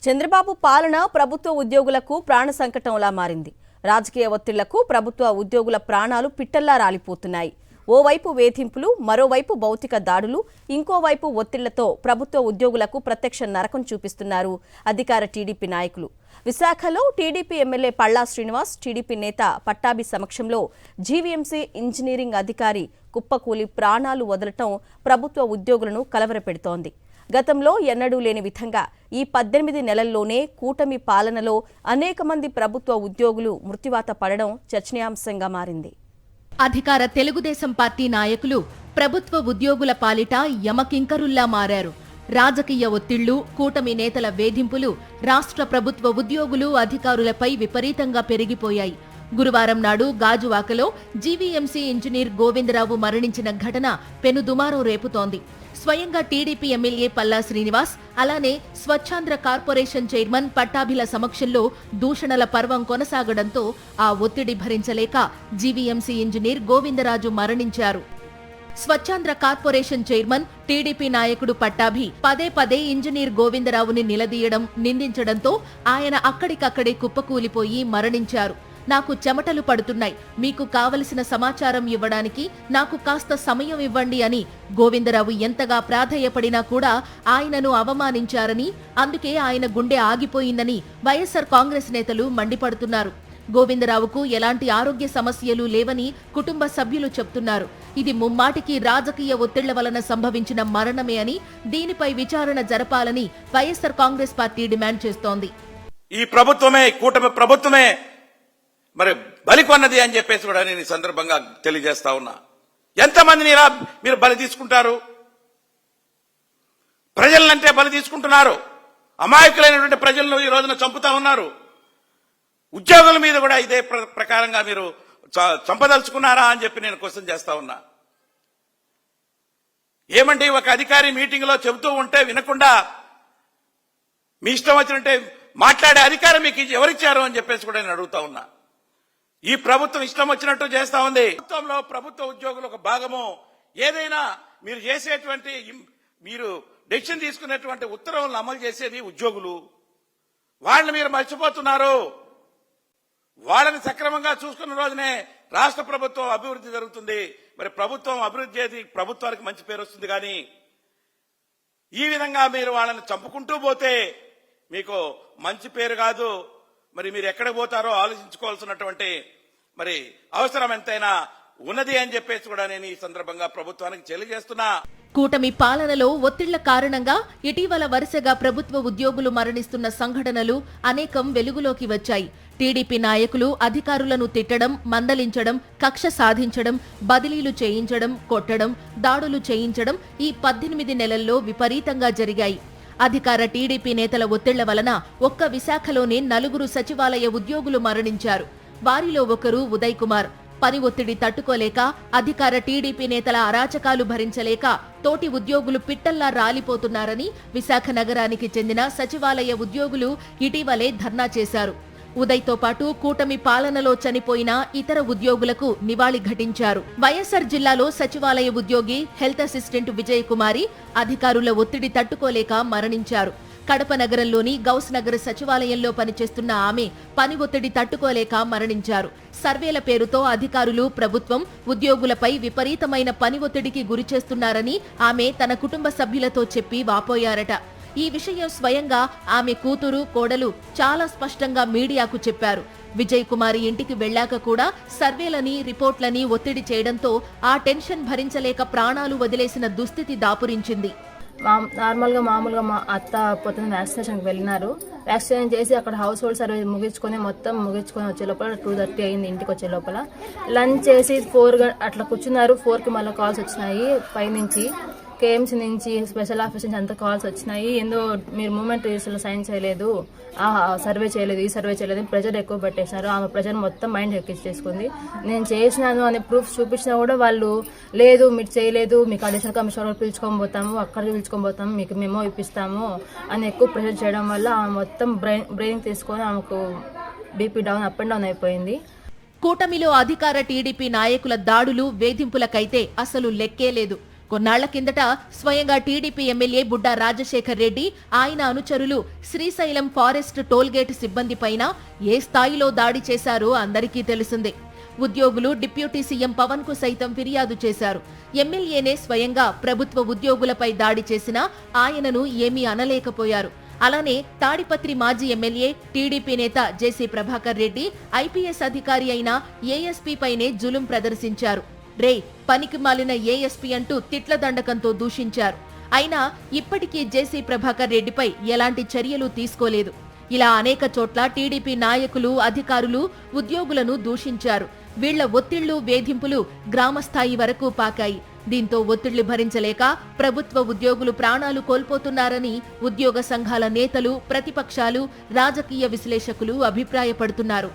చంద్రబాబు పాలన ప్రభుత్వ ఉద్యోగులకు ప్రాణ సంకటంలా మారింది. రాజకీయ ఒత్తిళ్లకు ప్రభుత్వ ఉద్యోగుల ప్రాణాలు పిట్టల్లా రాలిపోతున్నాయి. ఓవైపు వేధింపులు, మరోవైపు భౌతిక దాడులు, ఇంకోవైపు ఒత్తిళ్లతో ప్రభుత్వ ఉద్యోగులకు ప్రత్యక్ష నరకం చూపిస్తున్నారు అధికార టీడీపీ నాయకులు. విశాఖలో టీడీపీ ఎమ్మెల్యే పళ్ళా శ్రీనివాస్, టీడీపీ నేత పట్టాభి సమక్షంలో జీవీఎంసీ ఇంజనీరింగ్ అధికారి కుప్పకూలి ప్రాణాలు వదలటం ప్రభుత్వ ఉద్యోగులను కలవరపెడుతోంది. గతంలో ఎన్నడూ లేని విధంగా ఈ 18 నెలల్లోనే కూటమి పాలనలో అనేక మంది ప్రభుత్వ ఉద్యోగులు మృత్యువాత పడడం చర్చనీయాంశంగా మారింది. అధికార తెలుగుదేశం పార్టీ నాయకులు ప్రభుత్వ ఉద్యోగుల పాలిట యమకింకరుల్లా మారారు. రాజకీయ ఒత్తిళ్లు, కూటమి నేతల వేధింపులు రాష్ట్ర ప్రభుత్వ ఉద్యోగులు, అధికారులపై విపరీతంగా పెరిగిపోయాయి. గురువారం నాడు గాజువాకలో జీవీఎంసీ ఇంజనీర్ గోవిందరావు మరణించిన ఘటన పెనుదుమారం రేపుతోంది. స్వయంగా టీడీపీ ఎమ్మెల్యే పల్లా శ్రీనివాస్, అలానే స్వచ్ఛాంధ్ర కార్పొరేషన్ చైర్మన్ పట్టాభిల సమక్షంలో దూషణల పర్వం కొనసాగడంతో ఆ ఒత్తిడి భరించలేక జీవీఎంసీ ఇంజనీర్ గోవిందరాజు మరణించారు. స్వచ్ఛాంధ్ర కార్పొరేషన్ చైర్మన్, టీడీపీ నాయకుడు పట్టాభి పదే ఇంజనీర్ గోవిందరావుని నిలదీయడం, నిందించడంతో ఆయన అక్కడికక్కడే కుప్పకూలిపోయి మరణించారు. నాకు చెమటలు పడుతున్నాయి, మీకు కావలసిన సమాచారం ఇవ్వడానికి నాకు కాస్త సమయం ఇవ్వండి అని గోవిందరావు ఎంతగా ప్రాధేయపడినా కూడా ఆయనను అవమానించారని, అందుకే ఆయన గుండె ఆగిపోయిందని వైఎస్సార్ కాంగ్రెస్ నేతలు మండిపడుతున్నారు. గోవిందరావుకు ఎలాంటి ఆరోగ్య సమస్యలు లేవని కుటుంబ సభ్యులు చెప్తున్నారు. ఇది ముమ్మాటికి రాజకీయ ఒత్తిళ్ల వలన సంభవించిన మరణమే అని, దీనిపై విచారణ జరపాలని వైఎస్సార్ కాంగ్రెస్ పార్టీ డిమాండ్ చేస్తోంది. ఈ ప్రభుత్వమే, కూటమి ప్రభుత్వమే మరి బలికొన్నది అని చెప్పేసి కూడా నేను ఈ సందర్భంగా తెలియజేస్తా ఉన్నా. ఎంతమందిని మీరు బలి తీసుకుంటారు? ప్రజలంటే బలి తీసుకుంటున్నారు. అమాయకులైనటువంటి ప్రజలను ఈ రోజున చంపుతా ఉన్నారు. ఉద్యోగుల మీద కూడా ఇదే ప్రకారంగా మీరు చంపదలుచుకున్నారా అని చెప్పి నేను క్వశ్చన్ చేస్తా ఉన్నా. ఏమంటే ఒక అధికారి మీటింగ్ లో చెబుతూ ఉంటే వినకుండా మీ ఇష్టం వచ్చినట్టే మాట్లాడే అధికారం మీకు ఎవరిచ్చారు అని చెప్పేసి కూడా నేను అడుగుతా ఉన్నా. ఈ ప్రభుత్వం ఇష్టం వచ్చినట్టు చేస్తా ఉంది. ప్రభుత్వంలో ప్రభుత్వ ఉద్యోగులు ఒక భాగము. ఏదైనా మీరు చేసేటువంటి, మీరు డెసిషన్ తీసుకునేటువంటి ఉత్తర్వులను అమలు చేసేది ఉద్యోగులు. వాళ్ళని మీరు మర్చిపోతున్నారు. వాళ్ళని సక్రమంగా చూసుకున్న రోజునే రాష్ట్ర ప్రభుత్వం అభివృద్ధి జరుగుతుంది. మరి ప్రభుత్వం అభివృద్ధి చేసి ప్రభుత్వానికి మంచి పేరు వస్తుంది. కానీ ఈ విధంగా మీరు వాళ్ళని చంపుకుంటూ పోతే మీకు మంచి పేరు కాదు. మరి మీరు ఎక్కడికి పోతారో ఆలోచించుకోవాల్సినటువంటి మరి అవసరం ఎంతైనా ఉన్నది అని చెప్పేసి కూడా నేను ఈ సందర్భంగా ప్రభుత్వానికి తెలియజేస్తున్నా. కూటమి పాలనలో ఒత్తిళ్ల కారణంగా ఇటీవల వరుసగా ప్రభుత్వ ఉద్యోగులు మరణిస్తున్న సంఘటనలు అనేకం వెలుగులోకి వచ్చాయి. టీడీపీ నాయకులు అధికారులను తిట్టడం, మందలించడం, కక్ష సాధించడం, బదిలీలు చేయించడం, కొట్టడం, దాడులు చేయించడం ఈ 18 నెలల్లో విపరీతంగా జరిగాయి. అధికార టీడీపీ నేతల ఒత్తిళ్ల వలన ఒక్క విశాఖలోనే 4 సచివాలయ ఉద్యోగులు మరణించారు. వారిలో ఒకరు ఉదయ్ కుమార్. పని ఒత్తిడి తట్టుకోలేక, అధికార టీడీపీ నేతల అరాచకాలు భరించలేక తోటి ఉద్యోగులు పిట్టల్లా రాలిపోతున్నారని విశాఖ నగరానికి చెందిన సచివాలయ ఉద్యోగులు ఇటీవలే ధర్నా చేశారు. ఉదయ్తో పాటు కూటమి పాలనలో చనిపోయిన ఇతర ఉద్యోగులకు నివాళి ఘటించారు. వైఎస్సార్ జిల్లాలో సచివాలయ ఉద్యోగి హెల్త్ అసిస్టెంట్ విజయ్ కుమారి అధికారుల ఒత్తిడి తట్టుకోలేక మరణించారు. కడప నగరంలోని గౌస్ నగర్ సచివాలయంలో పనిచేస్తున్న ఆమె పని ఒత్తిడి తట్టుకోలేక మరణించారు. సర్వేల పేరుతో అధికారులు, ప్రభుత్వం ఉద్యోగులపై విపరీతమైన పని ఒత్తిడికి గురిచేస్తున్నారని ఆమె తన కుటుంబ సభ్యులతో చెప్పి వాపోయారట. ఈ విషయం స్వయంగా ఆమె కూతురు, కోడలు చాలా స్పష్టంగా మీడియాకు చెప్పారు. విజయ్ కుమారి ఇంటికి వెళ్లాక కూడా సర్వేలని, రిపోర్ట్లని ఒత్తిడి చేయడంతో ఆ టెన్షన్ భరించలేక ప్రాణాలు వదిలేసిన దుస్థితి దాపురించింది. మామూలుగా మా అత్త పొద్దున్న వ్యాక్సినేషన్కి వెళ్ళినారు. వ్యాక్సినేషన్ చేసి అక్కడ హౌస్ హోల్డ్ సర్వే ముగించుకొని వచ్చే లోపల 2:30 అయింది. ఇంటికి వచ్చే లోపల లంచ్ చేసి 4 అట్లా కూర్చున్నారు. 4కి మళ్ళీ కాల్స్ వచ్చినాయి. పైనుంచి కేఎంసీ నుంచి, స్పెషల్ ఆఫీస్ నుంచి అంత కాల్స్ వచ్చినాయి. ఏందో మీరు మూమెంట్ రిజిస్టర్లో సైన్ చేయలేదు, సర్వే చేయలేదు, ఈ సర్వే చేయలేదు, ప్రెజర్ ఎక్కువ పెట్టేశారు. ఆమె ప్రెజర్ మొత్తం మైండ్ ఎక్కించేసుకుంది. నేను చేసినాను అనే ప్రూఫ్ చూపించినా కూడా వాళ్ళు లేదు, మీరు చేయలేదు, మీకు అడిషనల్ కమిషనర్ పిలుచుకొని పోతాము, అక్కడ పిలుచుకొని పోతాము, మీకు మెమో ఇప్పిస్తాము అని ఎక్కువ ప్రెజర్ చేయడం వల్ల ఆమె మొత్తం బ్రెయిన్ తీసుకొని ఆమెకు BP down, up and down అయిపోయింది. కూటమిలో అధికార టీడీపీ నాయకుల దాడులు, వేధింపులకైతే అసలు లెక్కే లేదు. కొన్నాళ్ల కిందట స్వయంగా టీడీపీ ఎమ్మెల్యే బుడ్డా రాజశేఖర్ రెడ్డి, ఆయన అనుచరులు శ్రీశైలం ఫారెస్ట్ టోల్గేట్ సిబ్బంది పైన ఏ స్థాయిలో దాడి చేశారో అందరికీ తెలిసిందే. ఉద్యోగులు డిప్యూటీ సీఎం పవన్ కు సైతం ఫిర్యాదు చేశారు. ఎమ్మెల్యేనే స్వయంగా ప్రభుత్వ ఉద్యోగులపై దాడి చేసినా ఆయనను ఏమీ అనలేకపోయారు. అలానే తాడిపత్రి మాజీ ఎమ్మెల్యే టీడీపీ నేత జేసీ ప్రభాకర్ రెడ్డి ఐపీఎస్ అధికారి అయిన ఏఎస్పీ పైనే జులుం ప్రదర్శించారు. రే పనికి మాలిన ఏఎస్పీ అంటూ తిట్ల దండకంతో దూషించారు. అయినా ఇప్పటికీ జేసీ ప్రభాకర్ రెడ్డిపై ఎలాంటి చర్యలు తీసుకోలేదు. ఇలా అనేక చోట్ల టీడీపీ నాయకులు, అధికారులు ఉద్యోగులను దూషించారు. వీళ్ల ఒత్తిళ్లు, వేధింపులు గ్రామస్థాయి వరకు పాకాయి. దీంతో ఒత్తిళ్లు భరించలేక ప్రభుత్వ ఉద్యోగులు ప్రాణాలు కోల్పోతున్నారని ఉద్యోగ సంఘాల నేతలు, ప్రతిపక్షాలు, రాజకీయ విశ్లేషకులు అభిప్రాయపడుతున్నారు.